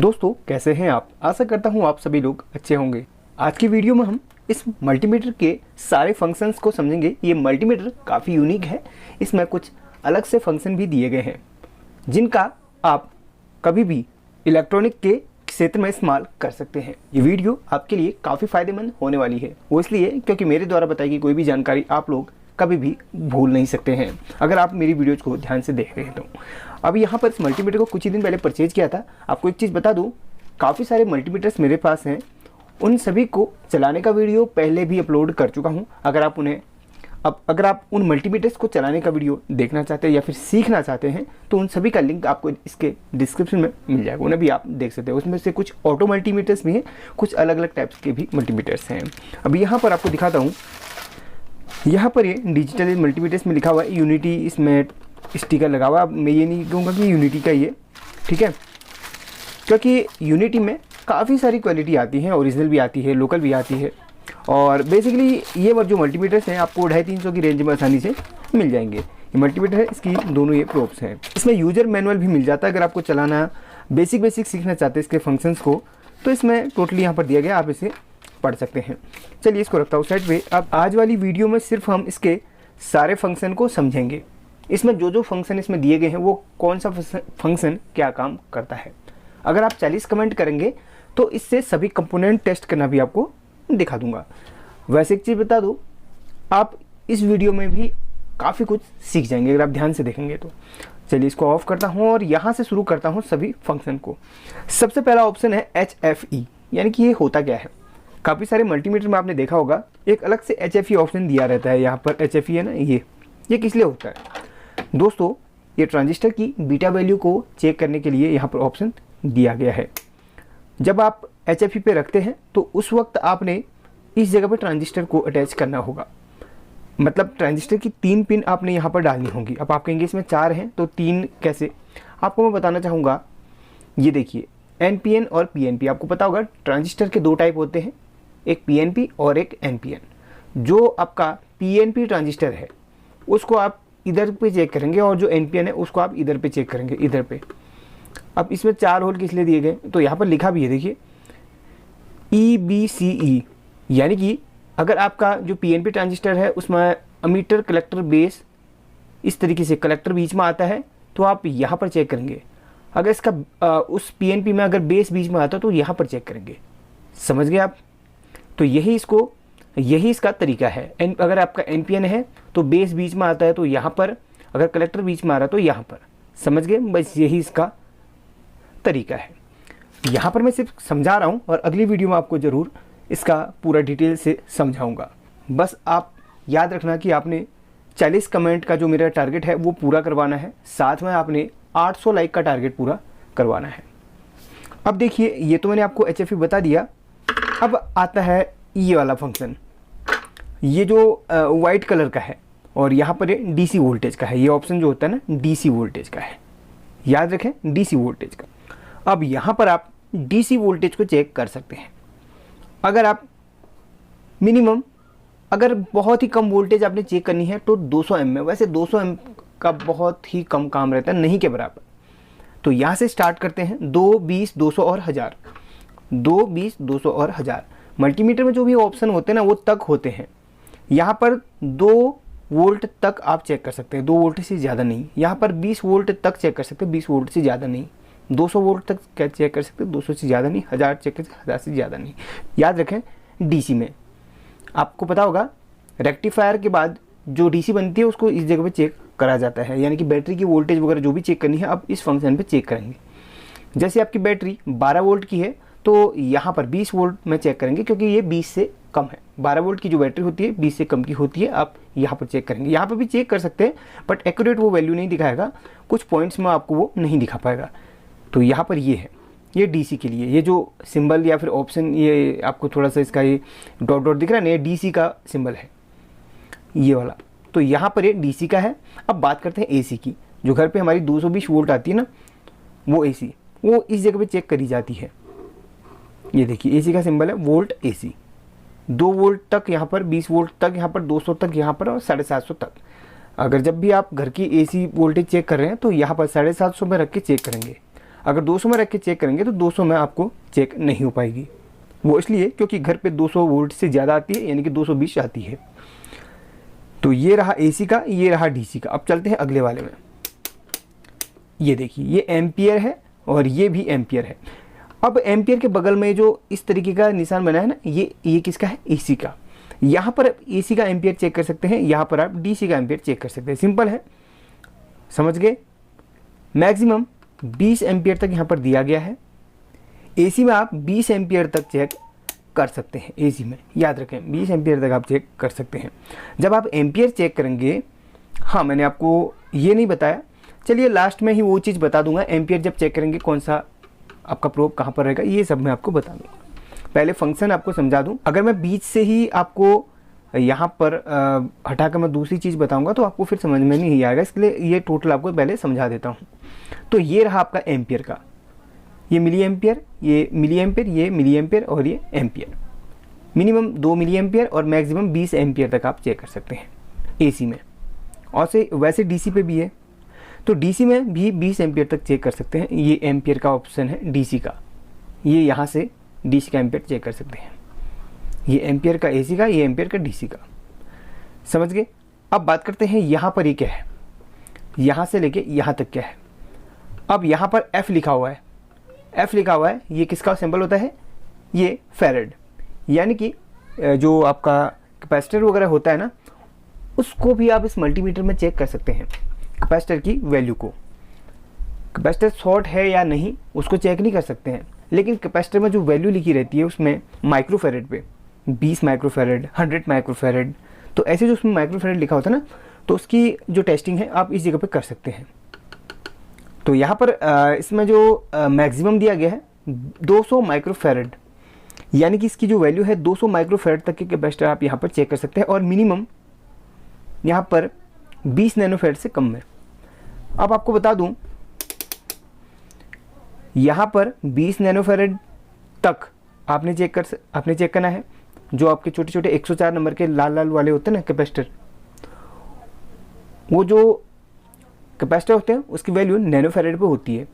दोस्तों कैसे हैं आप। आशा करता हूं आप सभी लोग अच्छे होंगे। आज की वीडियो में हम इस मल्टीमीटर के सारे फंक्शंस को समझेंगे। ये मल्टीमीटर काफ़ी यूनिक है। इसमें कुछ अलग से फंक्शन भी दिए गए हैं जिनका आप कभी भी इलेक्ट्रॉनिक के क्षेत्र में इस्तेमाल कर सकते हैं। ये वीडियो आपके लिए काफ़ी फ़ायदेमंद होने वाली है। वो इसलिए क्योंकि मेरे द्वारा बताई गई कोई भी जानकारी आप लोग कभी भी भूल नहीं सकते हैं अगर आप मेरी वीडियोज़ को ध्यान से देख रहे हैं तो। अब यहाँ पर इस मल्टीमीटर को कुछ ही दिन पहले परचेज किया था। आपको एक चीज़ बता दूँ, काफ़ी सारे मल्टीमीटर्स मेरे पास हैं। उन सभी को चलाने का वीडियो पहले भी अपलोड कर चुका हूँ। अगर आप उन मल्टीमीटर्स को चलाने का वीडियो देखना चाहते हैं या फिर सीखना चाहते हैं तो उन सभी का लिंक आपको इसके डिस्क्रिप्शन में मिल जाएगा। उन्हें भी आप देख सकते हैं। उसमें से कुछ ऑटो मल्टीमीटर्स भी हैं, कुछ अलग अलग टाइप्स के भी मल्टीमीटर्स हैं। अब यहाँ पर आपको दिखाता हूँ। यहाँ पर ये डिजिटल मल्टीमीटर्स में लिखा हुआ है यूनिटी, इसमें स्टिकर लगा हुआ। मैं ये नहीं कहूँगा कि यूनिटी का ये ठीक है, क्योंकि यूनिटी में काफ़ी सारी क्वालिटी आती है, ओरिजिनल भी आती है, लोकल भी आती है। और बेसिकली ये जो मल्टीमीटर्स हैं आपको 250-300 की रेंज में आसानी से मिल जाएंगे। ये मल्टीमीटर है, इसकी दोनों ये प्रोब्स हैं। इसमें यूजर मैनुअल भी मिल जाता है। अगर आपको चलाना बेसिक सीखना चाहते हैं इसके फंक्शंस को, तो इसमें टोटली यहाँ पर दिया गया, आप इसे पढ़ सकते हैं। चलिए इसको रखता हूँ साइड पे। अब आज वाली वीडियो में सिर्फ हम इसके सारे फंक्शन को समझेंगे। इसमें जो फंक्शन इसमें दिए गए हैं वो कौन सा फंक्शन क्या काम करता है। अगर आप 40 कमेंट करेंगे तो इससे सभी कंपोनेंट टेस्ट करना भी आपको दिखा दूंगा। वैसे एक चीज़ बता दूँ, आप इस वीडियो में भी काफ़ी कुछ सीख जाएंगे अगर आप ध्यान से देखेंगे तो। चलिए इसको ऑफ करता हूँ और यहाँ से शुरू करता हूँ सभी फंक्शन को। सबसे पहला ऑप्शन है HFE, यानी कि ये होता क्या है। काफ़ी सारे मल्टीमीटर में आपने देखा होगा एक अलग से HFE ऑप्शन दिया रहता है। यहाँ पर HFE है ना, ये किस लिए होता है दोस्तों, ये ट्रांजिस्टर की बीटा वैल्यू को चेक करने के लिए यहाँ पर ऑप्शन दिया गया है। जब आप HFE पे रखते हैं तो उस वक्त आपने इस जगह पर ट्रांजिस्टर को अटैच करना होगा। मतलब ट्रांजिस्टर की 3 पिन आपने यहाँ पर डालनी होगी। अब आप कहेंगे इसमें 4 हैं तो 3 कैसे, आपको मैं बताना चाहूँगा। ये देखिए NPN और PNP, आपको पता होगा ट्रांजिस्टर के 2 टाइप होते हैं, एक PNP और एक NPN। जो आपका PNP ट्रांजिस्टर है उसको आप इधर पे चेक करेंगे और जो NPN है उसको आप इधर पे चेक करेंगे, इधर पे। अब इसमें 4 होल किस लिए दिए गए, तो यहाँ पर लिखा भी है देखिए EBCE, यानी कि अगर आपका जो PNP ट्रांजिस्टर है उसमें अमीटर कलेक्टर बेस इस तरीके से कलेक्टर बीच में आता है तो आप यहाँ पर चेक करेंगे। अगर इसका उस PNP में अगर बेस बीच में आता है तो यहाँ पर चेक करेंगे। समझ गए आप। तो यही इसका तरीका है। अगर आपका NPN है तो बेस बीच में आता है तो यहाँ पर, अगर कलेक्टर बीच में आ रहा है तो यहाँ पर। समझ गए, बस यही इसका तरीका है। यहाँ पर मैं सिर्फ समझा रहा हूँ और अगली वीडियो में आपको ज़रूर इसका पूरा डिटेल से समझाऊँगा। बस आप याद रखना कि आपने 40 कमेंट का जो मेरा टारगेट है वो पूरा करवाना है, साथ में आपने 800 लाइक का टारगेट पूरा करवाना है। अब देखिए ये तो मैंने आपको HFE बता दिया। अब आता है ये वाला फंक्शन, ये जो वाइट कलर का है और यहाँ पर ये DC वोल्टेज का है। ये ऑप्शन जो होता है ना DC वोल्टेज का है, याद रखें DC वोल्टेज का। अब यहाँ पर आप DC वोल्टेज को चेक कर सकते हैं। अगर आप मिनिमम, अगर बहुत ही कम वोल्टेज आपने चेक करनी है तो 200 एम में, वैसे 200 एम का बहुत ही कम काम रहता है, नहीं के बराबर। तो यहाँ से स्टार्ट करते हैं 2, 20, 200 और 1000। 2, 20, 200 और 1000 मल्टीमीटर में जो भी ऑप्शन होते हैं ना वो तक होते हैं। यहाँ पर 2 वोल्ट तक आप चेक कर सकते हैं, 2 वोल्ट से ज़्यादा नहीं। यहाँ पर 20 वोल्ट तक चेक कर सकते हैं, 20 वोल्ट से ज़्यादा नहीं। 200 वोल्ट तक क्या चेक कर सकते हैं, 200 से ज़्यादा नहीं। 1000 चेक कर सकते, 1000 से ज़्यादा नहीं। याद रखें DC में आपको पता होगा रेक्टिफायर के बाद जो DC बनती है उसको इस जगह पे चेक करा जाता है, यानी कि बैटरी की वोल्टेज वगैरह जो भी चेक करनी है आप इस फंक्शन पे चेक करेंगे। जैसे आपकी बैटरी 12 वोल्ट की है तो यहाँ पर 20 वोल्ट में चेक करेंगे, क्योंकि ये 20 से कम है। 12 वोल्ट की जो बैटरी होती है 20 से कम की होती है, आप यहाँ पर चेक करेंगे। यहाँ पर भी चेक कर सकते हैं बट एक्यूरेट वो वैल्यू नहीं दिखाएगा, कुछ पॉइंट्स में आपको वो नहीं दिखा पाएगा। तो यहाँ पर ये है, ये DC के लिए ये जो सिंबल या फिर ऑप्शन, ये आपको थोड़ा सा इसका ये डॉट डॉट दिख रहा है ना, ये DC का सिंबल है ये वाला। तो यहाँ पर ये DC का है। अब बात करते हैं AC की। जो घर पे हमारी 220 वोल्ट आती है ना, वो AC, वो इस जगह पे चेक करी जाती है। ये देखिए AC का सिंबल है वोल्ट AC। 2 वोल्ट तक यहाँ पर, 20 वोल्ट तक यहाँ पर, 200 तक यहाँ पर और 750 तक। अगर जब भी आप घर की AC वोल्टेज चेक कर रहे हैं तो यहाँ पर 750 में रख के चेक करेंगे। अगर 200 में रख के चेक करेंगे तो 200 में आपको चेक नहीं हो पाएगी। वो इसलिए क्योंकि घर पे 200 वोल्ट से ज़्यादा आती है, यानी कि 220 आती है। तो ये रहा AC का, ये रहा DC का। अब चलते हैं अगले वाले में। ये देखिए, ये एम्पियर है और ये भी एम्पियर है। अब एम्पियर के बगल में जो इस तरीके का निशान बना है ना, ये किसका है? AC का। यहाँ पर AC का एम्पियर चेक कर सकते हैं, यहाँ पर आप DC का एम्पियर चेक कर सकते हैं। सिंपल है, समझ गए। मैक्सिमम 20 एम्पियर तक यहाँ पर दिया गया है। AC में आप 20 एम्पियर तक चेक कर सकते हैं। AC में याद रखें 20 एम्पियर तक आप चेक कर सकते हैं। जब आप एम्पियर चेक करेंगे, हाँ मैंने आपको ये नहीं बताया, चलिए लास्ट में ही वो चीज़ बता दूंगा। एम्पियर जब चेक करेंगे कौन सा आपका प्रोब कहाँ पर रहेगा, ये सब मैं आपको बता दूंगा। पहले फंक्शन आपको समझा दूं। अगर मैं बीच से ही आपको यहाँ पर हटाकर मैं दूसरी चीज़ बताऊंगा तो आपको फिर समझ में नहीं आएगा, इसलिए ये टोटल आपको पहले समझा देता हूँ। तो ये रहा आपका एम्पियर का, ये मिली एम्पियर, ये मिली एम्पियर, ये मिली एम्पियर और ये एम्पियर। मिनिमम 2 मिली एम्पियर और मैक्सिमम 20 एम्पियर तक आप चेक कर सकते हैं AC में। और से वैसे DC पे भी है, तो DC में भी 20 एम्पियर तक चेक कर सकते हैं। ये एम्पियर का ऑप्शन है DC का, ये यहाँ से DC का एम्पियर चेक कर सकते हैं। ये एम्पियर का AC का, ये एम्पियर का DC का। समझ गए। अब बात करते हैं यहाँ पर ये क्या है, यहाँ से लेके यहाँ तक क्या है। अब यहाँ पर F लिखा हुआ है, F लिखा हुआ है, ये किसका सिंबल होता है? ये फैरेड, यानी कि जो आपका कैपेसिटर वगैरह होता है ना, उसको भी आप इस मल्टीमीटर में चेक कर सकते हैं। कैपेसिटर की वैल्यू को, कैपेसिटर शॉर्ट है या नहीं उसको चेक नहीं कर सकते हैं, लेकिन कैपेसिटर में जो वैल्यू लिखी रहती है उसमें माइक्रोफेरेड पे 20 माइक्रोफेरेड, 100 माइक्रोफेरेड, तो ऐसे जो उसमें माइक्रोफेरेड लिखा होता है ना, तो उसकी जो टेस्टिंग है आप इस जगह पे कर सकते हैं। तो यहाँ पर इसमें जो मैक्सिमम दिया गया है 200 माइक्रोफेरेड, यानी कि इसकी जो वैल्यू है 200 माइक्रोफेरेड तक के कैपेसिटर आप यहाँ पर चेक कर सकते हैं, और मिनिमम यहाँ पर 20 नैनोफेरेड से कम में। अब आपको बता दूं, यहाँ पर 20 नैनोफेरेड तक आपने चेक करना है। जो आपके छोटे छोटे 104 नंबर के लाल लाल वाले होते हैं ना कैपेसिटर, वो जो कैपेसिटर होते हैं उसकी वैल्यू नैनोफेरेड पे होती है,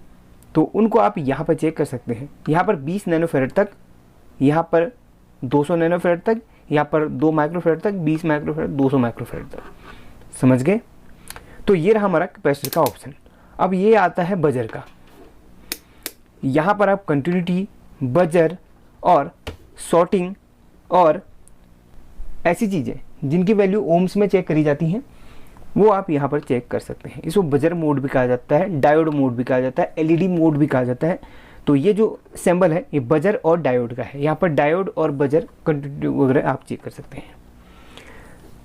तो उनको आप यहाँ पर चेक कर सकते हैं। यहाँ पर 20 नैनोफेरेड तक, यहाँ पर 200 नैनोफेरेड तक, यहाँ पर 2 माइक्रोफेरेड तक, 20 माइक्रोफेरेड, 200 माइक्रोफेरेड तक। समझ गए। तो ये रहा हमारा कैपेसिटर का ऑप्शन। अब ये आता है बजर का। यहाँ पर आप कंटिन्यूटी, बजर और शॉर्टिंग और ऐसी चीज़ें जिनकी वैल्यू ओम्स में चेक करी जाती हैं, वो आप यहाँ पर चेक कर सकते हैं। इसको बजर मोड भी कहा जाता है, डायोड मोड भी कहा जाता है, LED मोड भी कहा जाता है। तो ये जो सिंबल है ये बजर और डायोड का है। यहाँ पर डायोड और बजर कंटिन्यूटी वगैरह आप चेक कर सकते हैं।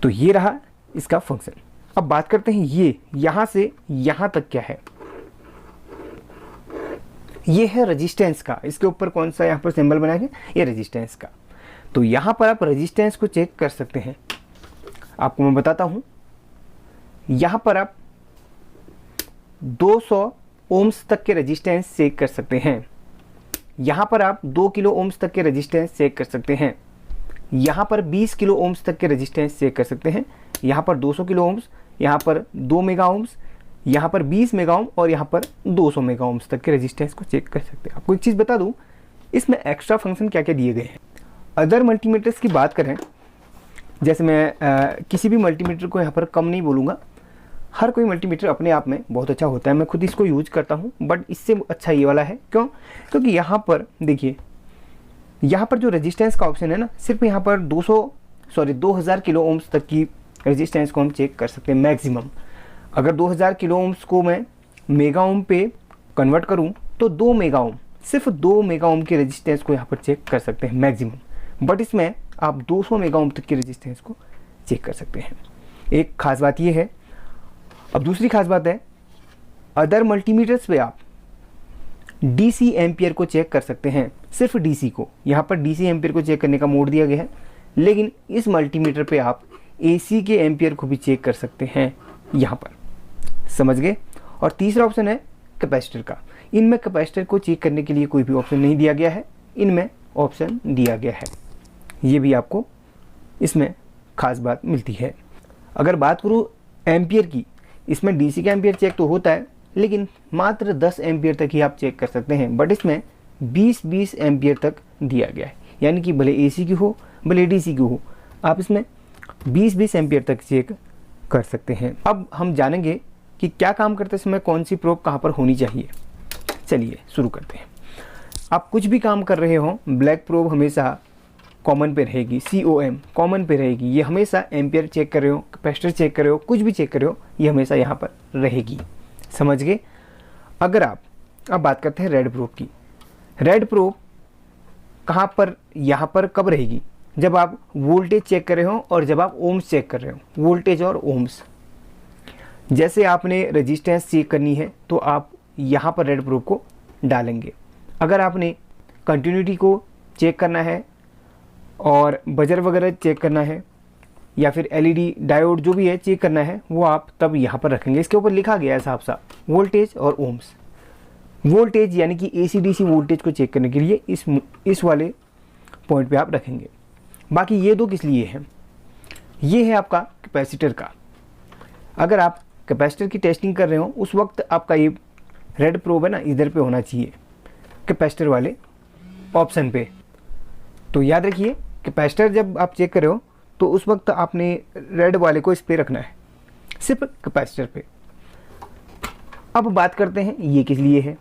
तो ये रहा इसका फंक्शन। अब बात करते हैं ये यहाँ से यहाँ तक क्या है। ये है रेजिस्टेंस का। इसके ऊपर कौन सा यहाँ पर सिंबल बनाया है? ये रेजिस्टेंस का। तो यहाँ पर आप रेजिस्टेंस को चेक कर सकते हैं। आपको मैं बताता हूँ, यहाँ पर आप 200 ओम्स तक के रेजिस्टेंस चेक कर सकते हैं। यहाँ पर आप 2 किलो ओम्स तक के रेजिस्टेंस चेक कर सकते हैं। यहाँ पर 20 किलो ओम्स तक के रेजिस्टेंस चेक कर सकते हैं। यहाँ पर 200 किलो ओम्स, यहाँ पर 2 मेगा ओम्स, यहाँ पर 20 मेगा ओम और यहाँ पर 200 मेगा ओम्स तक के रेजिस्टेंस को चेक कर सकते हैं। आपको एक चीज़ बता दूँ, इसमें एक्स्ट्रा फंक्शन क्या क्या दिए गए हैं। अदर मल्टीमीटर्स की बात करें, जैसे मैं किसी भी मल्टीमीटर को यहाँ पर कम नहीं बोलूँगा। हर कोई मल्टीमीटर अपने आप में बहुत अच्छा होता है, मैं खुद इसको यूज करता हूँ, बट इससे अच्छा ये वाला है। क्यों? क्योंकि यहाँ पर देखिए, यहाँ पर जो रेजिस्टेंस का ऑप्शन है ना, सिर्फ यहाँ पर 2000 किलो ओम्स तक की रेजिस्टेंस को हम चेक कर सकते हैं मैक्सिमम। अगर 2000 किलो ओम्स को मैं मेगा ओम पे कन्वर्ट करूँ तो 2 मेगा ओम, सिर्फ 2 मेगा ओम की रेजिस्टेंस को यहाँ पर चेक कर सकते हैं मैक्सिमम। बट इसमें आप 200 मेगा ओम तक की रेजिस्टेंस को चेक कर सकते हैं। एक खास बात ये है। अब दूसरी खास बात है, अदर मल्टीमीटर्स पे आप DC एम्पियर को चेक कर सकते हैं, सिर्फ DC को। यहाँ पर DC एम्पियर को चेक करने का मोड दिया गया है, लेकिन इस मल्टीमीटर पे आप AC के एम्पियर को भी चेक कर सकते हैं यहाँ पर। समझ गए। और तीसरा ऑप्शन है कैपेसिटर का। इनमें कैपेसिटर को चेक करने के लिए कोई भी ऑप्शन नहीं दिया गया है, इनमें ऑप्शन दिया गया है। ये भी आपको इसमें खास बात मिलती है। अगर बात करूँ एम्पियर की, इसमें DC का एम्पियर चेक तो होता है, लेकिन मात्र 10 एम्पियर तक ही आप चेक कर सकते हैं, बट इसमें 20-20 एम्पियर तक दिया गया है, यानी कि भले AC की हो भले DC की हो, आप इसमें 20-20 एम्पियर तक चेक कर सकते हैं। अब हम जानेंगे कि क्या काम करते समय कौन सी प्रोब कहाँ पर होनी चाहिए। चलिए शुरू करते हैं। आप कुछ भी काम कर रहे हो, ब्लैक प्रोब हमेशा कॉमन पे रहेगी, COM कॉमन पे रहेगी। ये हमेशा एम्पियर चेक कर रहे हो, कैपेसिटर चेक कर रहे हो, कुछ भी चेक कर रहे हो, ये हमेशा यहाँ पर रहेगी। समझ गए। अगर आप अब बात करते हैं रेड प्रोब की। रेड प्रोब कहाँ पर, यहाँ पर कब रहेगी? जब आप वोल्टेज चेक कर रहे हो और जब आप ओम्स चेक कर रहे हो, वोल्टेज और ओम्स। जैसे आपने रेजिस्टेंस चेक करनी है तो आप यहाँ पर रेड प्रोब को डालेंगे। अगर आपने कंटिन्यूटी को चेक करना है और बजर वगैरह चेक करना है या फिर LED डायोड जो भी है चेक करना है, वो आप तब यहाँ पर रखेंगे। इसके ऊपर लिखा गया है साफ साफ वोल्टेज और ओम्स। वोल्टेज यानी कि AC DC वोल्टेज को चेक करने के लिए इस वाले पॉइंट पे आप रखेंगे। बाकी ये दो किस लिए हैं? ये है आपका कैपेसिटर का। अगर आप कैपेसिटर की टेस्टिंग कर रहे हो उस वक्त आपका ये रेड प्रोब है ना, इधर पे होना चाहिए, कैपेसिटर वाले ऑप्शन पे। तो याद रखिए, कैपेसिटर जब आप चेक कर रहे हो तो उस वक्त आपने रेड वाले को इस पे रखना है, सिर्फ कैपेसिटर पे। अब बात करते हैं ये किस लिए है।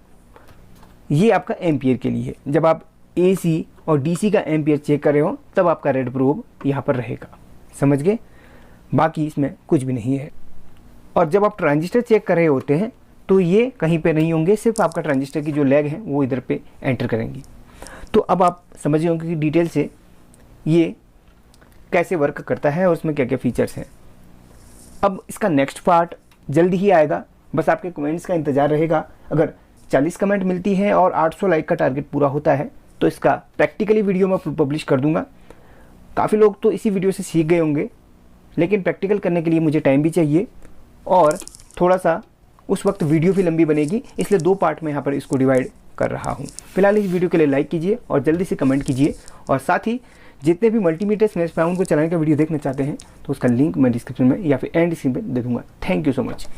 ये आपका एम्पियर के लिए है। जब आप AC और DC का एम्पियर चेक कर रहे हो तब आपका रेड प्रोब यहाँ पर रहेगा। समझ गए। बाकी इसमें कुछ भी नहीं है। और जब आप ट्रांजिस्टर चेक कर रहे होते हैं तो ये कहीं पे नहीं होंगे, सिर्फ आपका ट्रांजिस्टर की जो लेग है वो इधर पे एंटर करेंगी। तो अब आप समझ होंगे कि डिटेल से ये कैसे वर्क करता है और उसमें क्या क्या फीचर्स हैं। अब इसका नेक्स्ट पार्ट जल्दी ही आएगा, बस आपके कमेंट्स का इंतज़ार रहेगा। अगर 40 कमेंट मिलती है और 800 लाइक का टारगेट पूरा होता है तो इसका प्रैक्टिकली वीडियो मैं पब्लिश कर दूंगा। काफ़ी लोग तो इसी वीडियो से सीख गए होंगे, लेकिन प्रैक्टिकल करने के लिए मुझे टाइम भी चाहिए और थोड़ा सा उस वक्त वीडियो भी लंबी बनेगी, इसलिए 2 पार्ट में यहाँ पर इसको डिवाइड कर रहा हूँ। फिलहाल इस वीडियो के लिए लाइक कीजिए और जल्दी से कमेंट कीजिए, और साथ ही जितने भी मल्टीमीटर्स मैं उनको चलाने का वीडियो देखना चाहते हैं तो उसका लिंक मैं डिस्क्रिप्शन में या फिर एंड स्क्रीन पर दे दूँगा। Thank you so much.